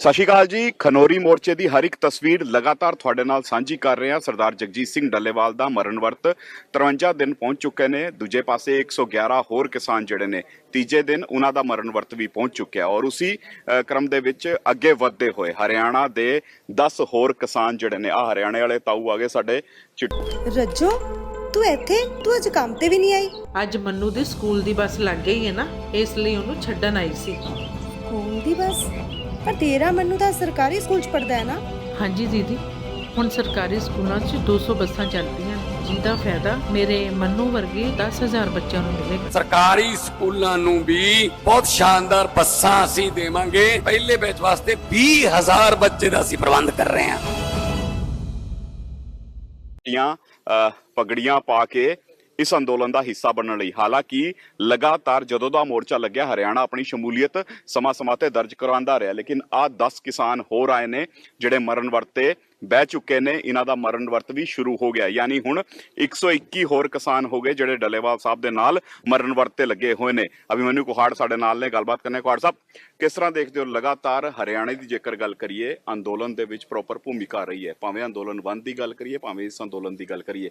ਸਤਿ ਸ਼੍ਰੀ ਅਕਾਲ ਜੀ। ਖਨੌਰੀ ਮੋਰਚੇ ਦੀ ਹਰ ਇੱਕ ਤਸਵੀਰ ਲਗਾਤਾਰ ਤੁਹਾਡੇ ਨਾਲ ਸਾਂਝੀ ਕਰ ਰਹੇ ਹਾਂ। ਸਰਦਾਰ ਜਗਜੀਤ ਸਿੰਘ ਡੱਲੇਵਾਲ ਦਾ ਮਰਨ ਵਰਤ 53 ਦਿਨ ਪਹੁੰਚ ਚੁੱਕੇ ਨੇ। ਦੂਜੇ ਪਾਸੇ 111 ਹੋਰ ਕਿਸਾਨ ਜਿਹੜੇ ਨੇ ਤੀਜੇ ਦਿਨ ਉਹਨਾਂ ਦਾ ਮਰਨ ਵਰਤ ਵੀ ਪਹੁੰਚ ਚੁੱਕਿਆ ਔਰ ਉਸੇ ਕ੍ਰਮ ਦੇ ਵਿੱਚ ਅੱਗੇ ਵਧਦੇ ਹੋਏ ਹਰਿਆਣਾ ਦੇ 10 ਹੋਰ ਕਿਸਾਨ ਜਿਹੜੇ ਨੇ ਹਰਿਆਣੇ ਵਾਲੇ ਤਾਊ ਆ ਗਏ ਸਾਡੇ। ਰੱਜੋ ਤੂੰ ਇੱਥੇ ਤੂੰ ਅੱਜ ਕੰਮ ਤੇ ਵੀ ਨਹੀਂ ਆਈ। ਅੱਜ ਮੰਨੂ ਦੀ ਸਕੂਲ ਦੀ ਬੱਸ ਲੱਗ ਗਈ ਹੈ ਨਾ, ਇਸ ਲਈ ਉਹਨੂੰ ਛੱਡਣ ਆਈ ਸੀ। ਸਕੂਲ ਦੀ ਬੱਸ? ਪਰ ਤੇਰਾ ਮੰਨੂ ਤਾਂ ਸਰਕਾਰੀ ਸਕੂਲ 'ਚ ਪੜਦਾ ਹੈ ਨਾ। ਹਾਂਜੀ ਦੀਦੀ, ਹੁਣ ਸਰਕਾਰੀ ਸਕੂਲਾਂ 'ਚ 200 ਬੱਸਾਂ ਚੱਲਦੀਆਂ ਜਿਹਦਾ ਫਾਇਦਾ ਮੇਰੇ ਮੰਨੂ ਵਰਗੇ 10,000 ਬੱਚਿਆਂ ਨੂੰ ਮਿਲੇਗਾ। ਸਰਕਾਰੀ ਸਕੂਲਾਂ ਨੂੰ ਵੀ ਬਹੁਤ ਸ਼ਾਨਦਾਰ ਬੱਸਾਂ ਅਸੀਂ ਦੇਵਾਂਗੇ। ਪਹਿਲੇ ਬੈਚ ਵਾਸਤੇ 20,000 ਬੱਚੇ ਦਾ ਅਸੀਂ ਪ੍ਰਬੰਧ ਕਰ ਰਹੇ ਹਾਂ। ਪਗੜੀਆਂ ਪਾ ਕੇ ਇਸ ਅੰਦੋਲਨ ਦਾ ਹਿੱਸਾ ਬਣਨ ਲਈ, ਹਾਲਾਂਕਿ ਲਗਾਤਾਰ ਜਦੋਂ ਦਾ ਮੋਰਚਾ ਲੱਗਿਆ ਹਰਿਆਣਾ ਆਪਣੀ ਸ਼ਮੂਲੀਅਤ ਸਮਾਂ ਤੇ ਦਰਜ ਕਰਵਾਉਂਦਾ ਰਿਹਾ, ਲੇਕਿਨ 10 ਕਿਸਾਨ ਹੋਰ ਆਏ ਨੇ ਜਿਹੜੇ ਮਰਨ ਵਰਤ ਤੇ ਬਹਿ ਚੁੱਕੇ ਨੇ। ਇਹਨਾਂ ਦਾ ਮਰਨ ਵਰਤ ਵੀ ਸ਼ੁਰੂ ਹੋ ਗਿਆ, ਯਾਨੀ ਹੁਣ 121 ਹੋਰ ਕਿਸਾਨ ਹੋ ਗਏ ਜਿਹੜੇ ਡੱਲੇਵਾਲ ਸਾਹਿਬ ਦੇ ਨਾਲ ਮਰਨ ਵਰਤ ਤੇ ਲੱਗੇ ਹੋਏ ਨੇ। ਅਭਿਮਨਿਊ ਕੁਹਾੜ ਸਾਡੇ ਨਾਲ ਨੇ, ਗੱਲਬਾਤ ਕਰਨੇ। ਕੁਹਾੜ ਸਾਹਿਬ, ਕਿਸ ਤਰ੍ਹਾਂ ਦੇਖਦੇ ਹੋ ਲਗਾਤਾਰ ਹਰਿਆਣੇ ਦੀ ਜੇਕਰ ਗੱਲ ਕਰੀਏ, ਅੰਦੋਲਨ ਦੇ ਵਿੱਚ ਪ੍ਰੋਪਰ ਭੂਮਿਕਾ ਰਹੀ ਹੈ, ਭਾਵੇਂ ਅੰਦੋਲਨ 1 ਦੀ ਗੱਲ ਕਰੀਏ ਭਾਵੇਂ ਇਸ ਅੰਦੋਲਨ ਦੀ ਗੱਲ ਕਰੀਏ।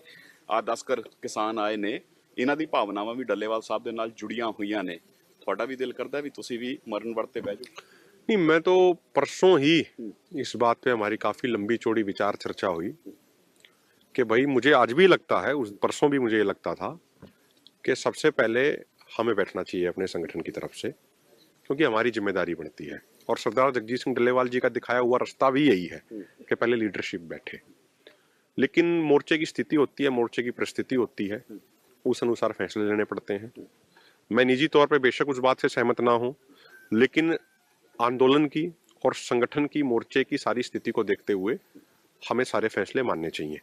10 ਕਿਸਾਨ ਆਏ ਨੇ, ਇਹਨਾਂ ਦੀ ਭਾਵਨਾਵਾਂ ਵੀ ਡੱਲੇਵਾਲ ਸਾਹਿਬ ਦੇ ਨਾਲ ਜੁੜੀਆਂ ਹੋਈਆਂ ਨੇ। ਤੁਹਾਡਾ ਵੀ ਦਿਲ ਕਰਦਾ ਵੀ ਤੁਸੀਂ भी मरण वरत पे बैठ जाओ? नहीं, मैं तो परसों ही इस बात पे हमारी काफी लंबी चौड़ी विचार चर्चा हुई कि भाई मुझे आज भी लगता है, उस परसों भी मुझे ये लगता था कि सबसे पहले हमें बैठना चाहिए अपने संगठन की तरफ से, क्योंकि हमारी जिम्मेदारी बनती है। और सरदार जगजीत सिंह डल्लेवाल जी का दिखाया हुआ रास्ता भी यही है कि पहले लीडरशिप बैठे। लेकिन मोर्चे की स्थिति होती है, मोर्चे की परिस्थिति होती है, उस अनुसार फैसले लेने पड़ते हैं। मैं निजी तौर पे बेशक उस बात से सहमत ना हूं, लेकिन आंदोलन की और संगठन की, मोर्चे की सारी स्थिति को देखते हुए हमें सारे फैसले मानने चाहिए।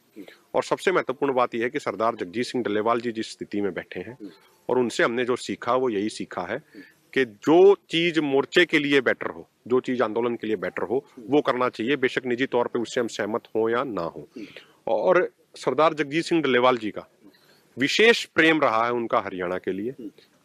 और सबसे महत्वपूर्ण बात यह है कि सरदार जगजीत सिंह डल्लेवाल जी जिस स्थिति में बैठे हैं और उनसे हमने जो सीखा वो यही सीखा है कि जो चीज मोर्चे के लिए बेटर हो, जो चीज आंदोलन के लिए बेटर हो, वो करना चाहिए, बेशक निजी तौर पर उससे हम सहमत हो या ना हो। और सरदार जगजीत सिंह डल्लेवाल जी का विशेष प्रेम रहा है उनका हरियाणा के लिए,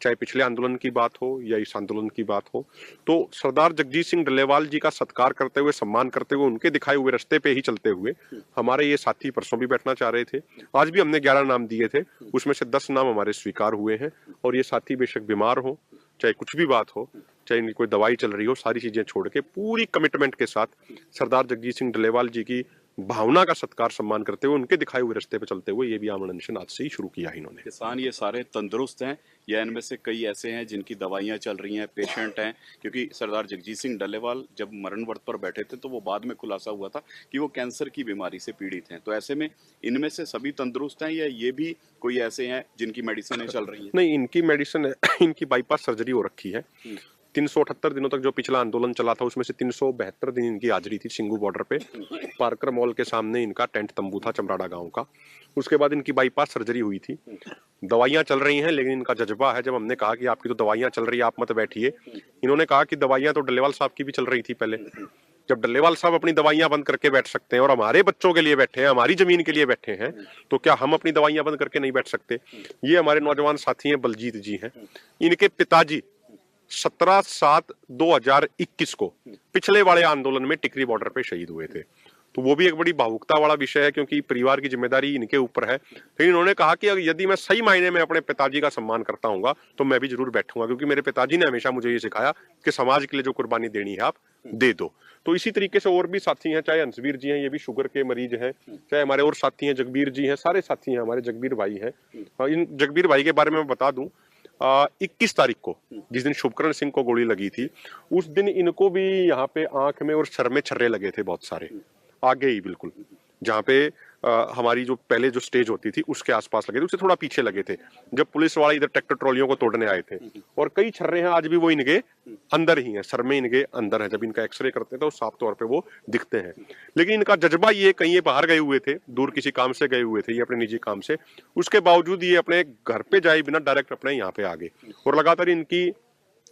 चाहे पिछले आंदोलन की बात हो या इस आंदोलन की बात हो। तो सरदार जगजीत सिंह डल्लेवाल जी का सत्कार करते हुए, सम्मान करते हुए, उनके दिखाए हुए रास्ते पे ही चलते हुए हमारे ये साथी परसों भी बैठना चाह रहे थे। आज भी हमने 11 नाम दिए थे, उसमें से 10 नाम हमारे स्वीकार हुए हैं। और ये साथी बेशक बीमार हो, चाहे कुछ भी बात हो, चाहे इनकी कोई दवाई चल रही हो, सारी चीजें छोड़ के पूरी कमिटमेंट के साथ सरदार जगजीत सिंह डल्लेवाल जी की भावना का सत्कार सम्मान करते हुए, उनके दिखाए हुए रास्ते पे चलते हुए ये भी आमरण अनशन आज से ही शुरू किया इन्होंने। किसान ये सारे तंदुरुस्त हैं या इनमें से कई ऐसे हैं जिनकी दवाइयां चल रही हैं, पेशेंट हैं? क्योंकि सरदार जगजीत सिंह डल्लेवाल जब मरण वर्त पर बैठे थे तो वो बाद में खुलासा हुआ था कि वो कैंसर की बीमारी से पीड़ित हैं। तो ऐसे में इनमें से सभी तंदुरुस्त हैं या ये भी कोई ऐसे हैं जिनकी मेडिसिन चल रही है? नहीं, इनकी मेडिसिन इनकी बाईपास सर्जरी हो रखी है। 378 दिनों तक जो पिछला आंदोलन चला था उसमें से 372 दिन इनकी हाजिरी थी सिंगू बॉर्डर पे। पार्कर मॉल के सामने इनका टेंट तंबू था चमराड़ा गांव का। उसके बाद इनकी बाईपास सर्जरी हुई थी। दवाइयां चल रही हैं, लेकिन इनका जज्बा है, जब हमने कहा कि आपकी तो दवाइयां चल रही है, आप मत बैठिए, इन्होंने कहा कि दवाइयां तो डल्लेवाल साहब की भी चल रही थी पहले। जब डल्लेवाल साहब अपनी दवाइयां बंद करके बैठ सकते हैं और हमारे बच्चों के लिए बैठे हैं, हमारी जमीन के लिए बैठे हैं, तो क्या हम अपनी दवाइयां बंद करके नहीं बैठ सकते? ये हमारे नौजवान साथी हैं, बलजीत जी हैं। इनके पिताजी 17/7/2021 को पिछले वाले आंदोलन में टिकरी बॉर्डर पे शहीद हुए थे। तो वो भी एक बड़ी भावुकता वाला विषय है, क्योंकि परिवार की जिम्मेदारी इनके ऊपर है। लेकिन इन्होंने कहा कि यदि मैं सही मायने में अपने पिताजी का सम्मान करता हूँ तो मैं भी जरूर बैठूंगा, क्योंकि मेरे पिताजी ने हमेशा मुझे ये सिखाया कि समाज के लिए जो कुर्बानी देनी है आप दे दो। तो इसी तरीके से और भी साथी हैं, चाहे हंसवीर जी हैं, ये भी शुगर के मरीज हैं, चाहे हमारे और साथी हैं, जगबीर जी हैं, सारे साथी हैं हमारे, जगबीर भाई हैं। इन जगबीर भाई के बारे में मैं बता दूं, 21 तारीख को जिस दिन शुभकरण सिंह को गोली लगी थी, उस दिन इनको भी यहाँ पे आंख में और सर में छर्रे लगे थे बहुत सारे, आगे ही बिल्कुल, जहाँ पे हमारी जो पहले जो स्टेज होती थी उसके आसपास लगे थे, उससे थोड़ा पीछे लगे थे, जब पुलिस वाले इधर ट्रैक्टर ट्रॉलियों को तोड़ने आए थे। और कई छर्रे हैं आज भी वो इनके अंदर ही हैं, सर में इनके अंदर है। जब इनका एक्सरे करते हैं तो साफ तौर पे वो दिखते हैं। लेकिन इनका जज्बा ये, कहीं ये बाहर गए हुए थे, दूर किसी काम से गए हुए थे, ये अपने निजी काम से, उसके बावजूद ये अपने घर पे जाए बिना डायरेक्ट अपने यहाँ पे आ गए। और लगातार इनकी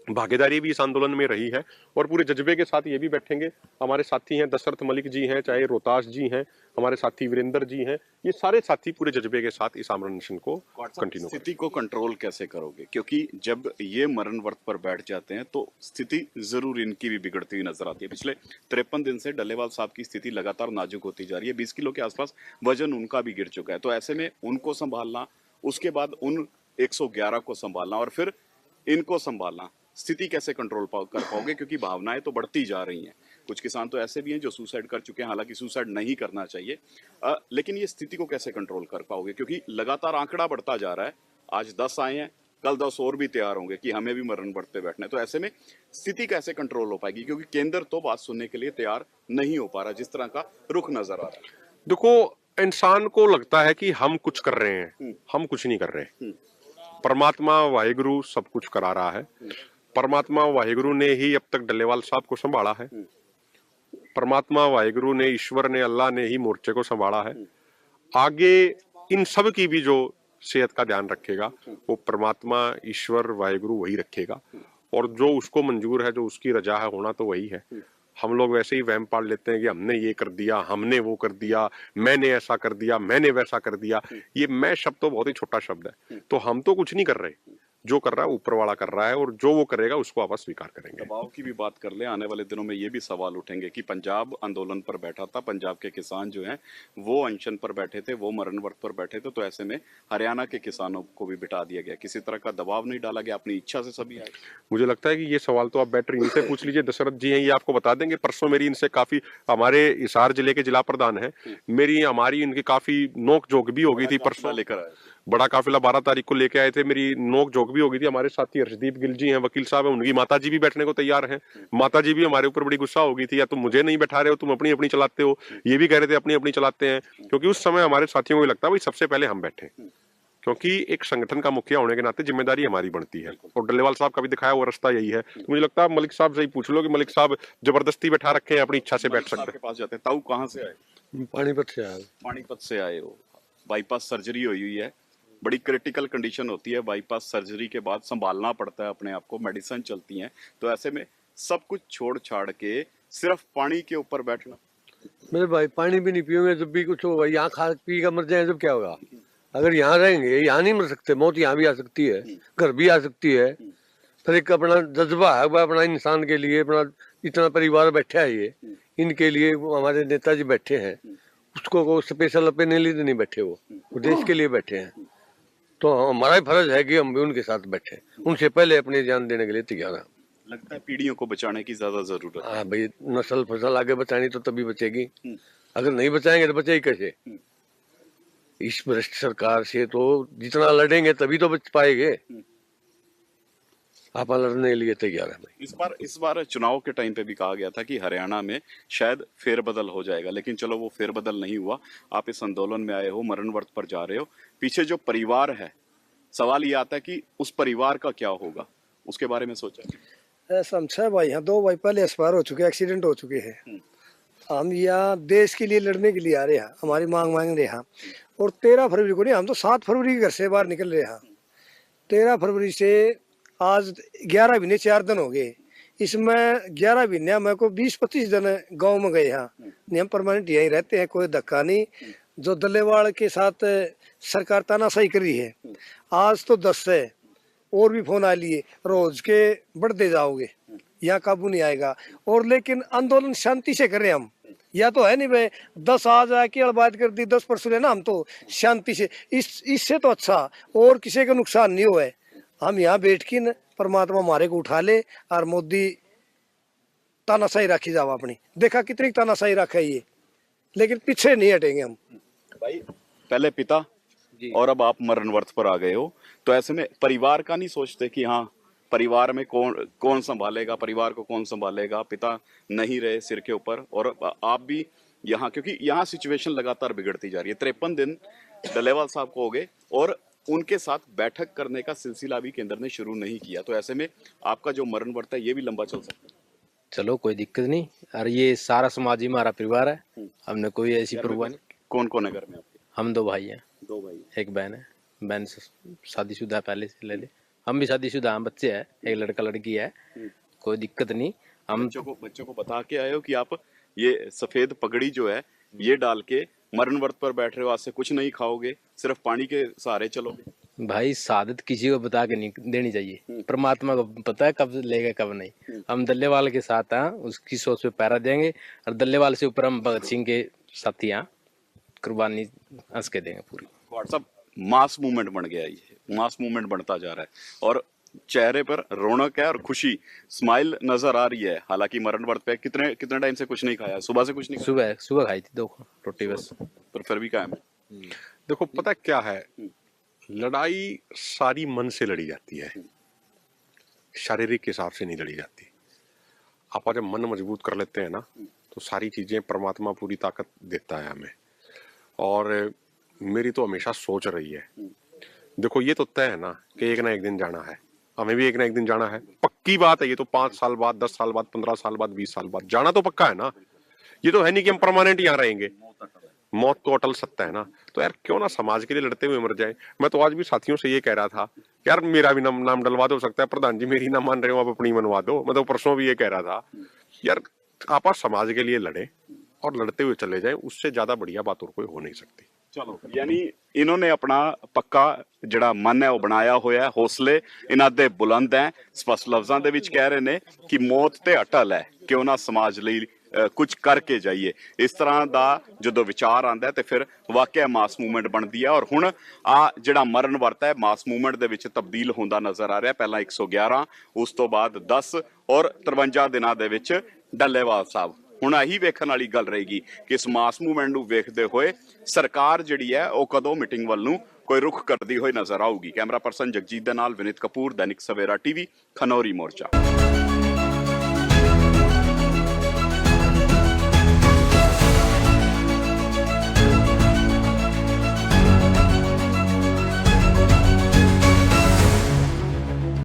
भागीदारी भी इस आंदोलन में रही है और पूरे जज्बे के साथ ये भी बैठेंगे। हमारे साथी हैं दशरथ मलिक जी हैं, चाहे रोहतास जी हैं, हमारे साथी वीरेंद्र जी हैं, ये सारे साथी पूरे जज्बे के साथ इस आमरण अनशन को कंटिन्यू स्थिति को कंट्रोल कैसे करोगे, क्योंकि जब ये मरण व्रत पर बैठ जाते हैं तो स्थिति जरूर इनकी भी बिगड़ती हुई नजर आती है। पिछले 53 दिन से डल्लेवाल साहब की स्थिति लगातार नाजुक होती जा रही है, 20 किलो के आसपास वजन उनका भी गिर चुका है। तो ऐसे में उनको संभालना, उसके बाद उन 111 को संभालना और फिर इनको संभालना, स्थिति कैसे कंट्रोल कर पाओगे, क्योंकि भावनाएं तो बढ़ती जा रही हैं। कुछ किसान तो ऐसे भी हैं जो सुसाइड कर चुके हैं, हालांकि सुसाइड नहीं करना चाहिए, लेकिन ये स्थिति को कैसे कंट्रोल कर पाओगे, क्योंकि लगातार आंकड़ा बढ़ता जा रहा है। आज 10 आए हैं, कल 10 और भी तैयार होंगे कि हमें भी मरण व्रत पे बैठना है। तो ऐसे में स्थिति कैसे कंट्रोल हो पाएगी, क्योंकि केंद्र तो बात सुनने के लिए तैयार नहीं हो पा रहा, जिस तरह का रुख नजर आ रहा है। देखो, इंसान को लगता है कि हम कुछ कर रहे हैं, हम कुछ नहीं कर रहे। परमात्मा वाहिगुरु सब कुछ करा रहा है। परमात्मा वाहिगुरु ने ही अब तक डल्लेवाल साहब को संभाला है। परमात्मा वाहिगुरु ने, ईश्वर ने, अल्लाह ने ही मोर्चे को संभाला है। आगे इन सब की भी जो सेहत का ध्यान रखेगा वो परमात्मा, ईश्वर, वाहिगुरु वही रखेगा, और जो उसको मंजूर है, जो उसकी रजा है, होना तो वही है। हम लोग वैसे ही वहम पाल लेते हैं कि हमने ये कर दिया, हमने वो कर दिया, मैंने ऐसा कर दिया, मैंने वैसा कर दिया। ये मैं शब्द तो बहुत ही छोटा शब्द है। तो हम तो कुछ नहीं कर रहे, जो कर रहा है ऊपर वाला कर रहा है, और जो वो करेगा उसको आप स्वीकार करेंगे। दबाव की भी बात कर ले, आने वाले दिनों में ये भी सवाल उठेंगे कि पंजाब आंदोलन पर बैठा था, पंजाब के किसान जो हैं वो अनशन पर बैठे थे, वो मरण व्रत पर बैठे थे, तो ऐसे में हरियाणा के किसानों को भी बिठा दिया गया, किसी तरह का दबाव नहीं डाला गया, अपनी इच्छा से सभी आए। मुझे लगता है कि ये सवाल तो आप बैटरी इनसे पूछ लीजिए, दशरथ जी हैं, ये आपको बता देंगे। परसों मेरी इनसे काफी, हमारे हिसार जिले के जिला प्रधान है, हमारी इनकी काफी नोक झोंक भी हो गई थी। परसों लेकर आए बड़ा काफिला 12 तारीख को लेके आए थे, मेरी नोक झोंक भी हो गई थी। हमारे साथी हर्षदीप गिल जी हैं, वकील साहब हैं, उनकी माता जी भी बैठने को तैयार हैं। माता जी भी हमारे ऊपर बड़ी गुस्सा हो गई थी, या तुम मुझे नहीं बैठा रहे हो, तुम अपनी अपनी चलाते हो, ये भी कह रहे थे अपनी अपनी चलाते हैं। क्योंकि उस समय हमारे साथियों को लगता है भाई सबसे पहले हम बैठे, क्योंकि एक संगठन का मुखिया होने के नाते जिम्मेदारी हमारी बनती है, और डल्लेवाल साहब का भी दिखाया हुआ रास्ता यही है। तो मुझे लगता है मलिक साहब से ही पूछ लो कि मलिक साहब जबरदस्ती बैठा रखे हैं, अपनी इच्छा से बैठ सकते के पास जाते हैं। ताऊ कहाँ से आए? पानीपत से आया। पानीपत से आए हो। बाईपास सर्जरी हुई है, बड़ी क्रिटिकल कंडीशन होती है, बाईपास सर्जरी के बाद संभालना पड़ता है अपने आप को, मेडिसिन चलती हैं, तो ऐसे में सब कुछ छोड़ छाड़ के सिर्फ पानी के ऊपर बैठना। मेरे भाई पानी भी नहीं पियोगे जब भी कुछ होगा, यहाँ खा पी कर मर जाए जब क्या होगा। अगर यहाँ रहेंगे, यहाँ नहीं मर सकते, मौत यहाँ भी आ सकती है, घर भी आ सकती है। फिर एक अपना जज्बा है, अपना इंसान के लिए, अपना इतना परिवार बैठा है, ये इनके लिए हमारे नेताजी बैठे हैं, उसको स्पेशल अपने लिए नहीं बैठे, वो देश के लिए बैठे हैं। तो हमारा फर्ज है कि हम भी उनके साथ बैठे, उनसे पहले अपनी जान देने के लिए तैयार हैं। लगता है पीढ़ियों को बचाने की ज्यादा जरूरत है। हाँ भाई, नस्ल फसल आगे बचानी तो तभी बचेगी, अगर नहीं बचाएंगे तो बचेगी कैसे। इस भ्रष्ट सरकार से तो जितना लड़ेंगे तभी तो बच पाएंगे। आप लड़ने के लिए तैयार है भाई। इस बार चुनाव के टाइम पे भी कहा गया था कि हरियाणा में शायद फेरबदल हो जाएगा, लेकिन चलो वो फेरबदल नहीं हुआ। आप इस आंदोलन में आए हो, मरण व्रत पर जा रहे हो, पीछे जो परिवार है, सवाल ये आता है कि उस परिवार का क्या होगा, उसके बारे में सोचा? समझा भाई, यहाँ 2 भाई पहले एक्सपायर हो चुके, एक्सीडेंट हो चुके हैं। हम यहाँ देश के लिए लड़ने के लिए आ रहे हैं, हमारी मांग रहे हैं। और 13 फरवरी को नहीं, हम तो 7 फरवरी के घर से बाहर निकल रहे हैं। 13 फरवरी से आज 11 महीने 4 दिन हो गए। इसमें 11 महीने मेरे को 20-25 दिन गांव में गए हैं। हम परमानेंट यहीं रहते हैं, कोई धक्का नहीं। जो डल्लेवाल के साथ सरकार तानाशाही कर रही है, आज तो 10 है, और भी फोन आ लिए, रोज के बढ़ते जाओगे, यहाँ काबू नहीं आएगा। और लेकिन आंदोलन शांति से करें हम, या तो है नहीं भाई 10 आ जाए की बात कर दी, 10 परसों लेना, हम तो शांति से, इससे तो अच्छा और किसी का नुकसान नहीं हुआ है। हम यहाँ बैठ के न परमात्मा हमारे को उठा ले, और मोदी तानाशाही राखी जाओ अपनी, देखा कितनी तानाशाही रखा है ये, लेकिन पीछे नहीं हटेंगे हम। भाई पहले पिता और अब आप मरण व्रत पर आ गए हो, तो ऐसे में परिवार का नहीं सोचते कि हाँ परिवार में कौन संभालेगा, परिवार को कौन संभालेगा? पिता नहीं रहे सिर के ऊपर, और आप भी यहाँ, क्योंकि यहाँ सिचुएशन लगातार बिगड़ती जा रही है। 53 दिन डल्लेवाल साहब को हो गए और उनके साथ बैठक करने का सिलसिला भी केंद्र ने शुरू नहीं किया, तो ऐसे में आपका जो मरण व्रत है ये भी लंबा चल सकता है। चलो कोई दिक्कत नहीं, और ये सारा समाज ही हमारा परिवार है, हमने कोई ऐसी परवाह नहीं। कौन कौन है घर में आपके? हम 2 भाई हैं, 2 भाई, एक बहन है, बहन शादीशुदा पहले से ले ले, हम भी शादीशुदा हैं, बच्चे हैं, एक लड़का लड़की है, कोई दिक्कत नहीं। हम बच्चों को बता के आए हो कि आप ये सफेद पगड़ी जो है ये डाल के मरण व्रत पर बैठ रहे हो, आज से कुछ नहीं खाओगे, सिर्फ पानी के सहारे चलोगे? भाई शहादत किसी को बता के नहीं देनी चाहिए, परमात्मा को पता है कब लेगा कब नहीं। हम दल्लेवाल के साथ हैं, उसकी सोच पे पैरा देंगे, और दल्लेवाल से ऊपर हम भगत सिंह के साथी हैं, कुर्बानी हंस के देंगे पूरी। व्हाट्सअप मास मूवमेंट बन गया है, ये मास मूवमेंट बनता जा रहा है और चेहरे पर रौनक है और खुशी, स्माइल नजर आ रही है। हालांकि मरण व्रत पे कितने टाइम से कुछ नहीं खाया, सुबह से कुछ नहीं खाया? सुबह खाई थी 2 रोटी बस, पर फिर भी कायम है। देखो पता क्या है, लड़ाई सारी मन से लड़ी जाती है, शारीरिक हिसाब से नहीं लड़ी जाती। आप जब मन मजबूत कर लेते हैं ना, तो सारी चीजें परमात्मा पूरी ताकत देता है हमें। और मेरी तो हमेशा सोच रही है, देखो ये तो तय है ना कि एक ना एक दिन जाना है, हमें भी एक ना एक दिन जाना है, पक्की बात है। ये तो 5 साल बाद, 10 साल बाद, 15 साल बाद, 20 साल बाद जाना तो पक्का है ना। ये तो है नहीं कि हम परमानेंट यहाँ रहेंगे, मौत तो अटल सत्य है ना। तो यार क्यों ना समाज के लिए लड़ते हुए मर जाए। मैं तो आज भी साथियों से ये कह रहा था, यार मेरा भी नाम डलवा दो, सकता है प्रधान जी मेरी ना मान रहे हो, आप अपनी मनवा दो। मैं तो परसों भी ये कह रहा था, यार आप समाज के लिए लड़े और लड़ते हुए चले जाए, उससे ज्यादा बढ़िया बात और कोई हो नहीं सकती। चलो, यानी इन्होंने अपना पक्का ਜਿਹੜਾ ਮਨ ਹੈ ਉਹ ਬਣਾਇਆ ਹੋਇਆ ਹੈ, ਹੌਸਲੇ ਇਹਨਾਂ ਦੇ ਬੁਲੰਦ ਹੈ, ਸਪਸ਼ਟ ਲਫ਼ਜ਼ਾਂ ਦੇ ਵਿੱਚ ਕਹਿ ਰਹੇ ਨੇ ਕਿ ਮੌਤ ਤੇ ਅਟਲ ਹੈ, ਕਿਉਂ ਨਾ ਸਮਾਜ ਲਈ ਕੁਝ ਕਰਕੇ ਜਾਈਏ। ਇਸ ਤਰ੍ਹਾਂ ਦਾ ਜਦੋਂ ਵਿਚਾਰ ਆਉਂਦਾ ਤੇ ਫਿਰ ਵਾਕਿਆ ਮਾਸ ਮੂਵਮੈਂਟ ਬਣਦੀ ਹੈ। ਔਰ ਹੁਣ ਆ ਜਿਹੜਾ ਮਰਨ ਵਰਤ ਹੈ ਮਾਸ ਮੂਵਮੈਂਟ ਦੇ ਵਿੱਚ ਤਬਦੀਲ ਹੁੰਦਾ ਨਜ਼ਰ ਆ ਰਿਹਾ। ਪਹਿਲਾਂ 111, ਉਸ ਤੋਂ ਬਾਅਦ 10 ਔਰ 53 ਦਿਨਾਂ ਦੇ ਵਿੱਚ ਡੱਲੇਵਾਲ ਸਾਹਿਬ। ਹੁਣ ਇਹੀ ਵੇਖਣ ਵਾਲੀ ਗੱਲ ਰਹੇਗੀ ਕਿ ਇਸ ਮਾਸ ਮੂਵਮੈਂਟ ਨੂੰ ਵੇਖਦੇ ਹੋਏ ਸਰਕਾਰ ਜਿਹੜੀ ਹੈ ਉਹ ਕਦੋਂ ਮੀਟਿੰਗ ਵੱਲ ਨੂੰ ਕੋਈ ਰੁਖ ਕਰਦੀ ਹੋਈ ਨਜ਼ਰ ਆਊਗੀ। ਕੈਮਰਾ ਪਰਸਨ ਜਗਜੀਤ ਦੇ ਨਾਲ ਵਿਨੀਤ ਕਪੂਰ, ਦੈਨਿਕ ਸਵੇਰਾ ਟੀਵੀ, ਖਨੌਰੀ ਮੋਰਚਾ।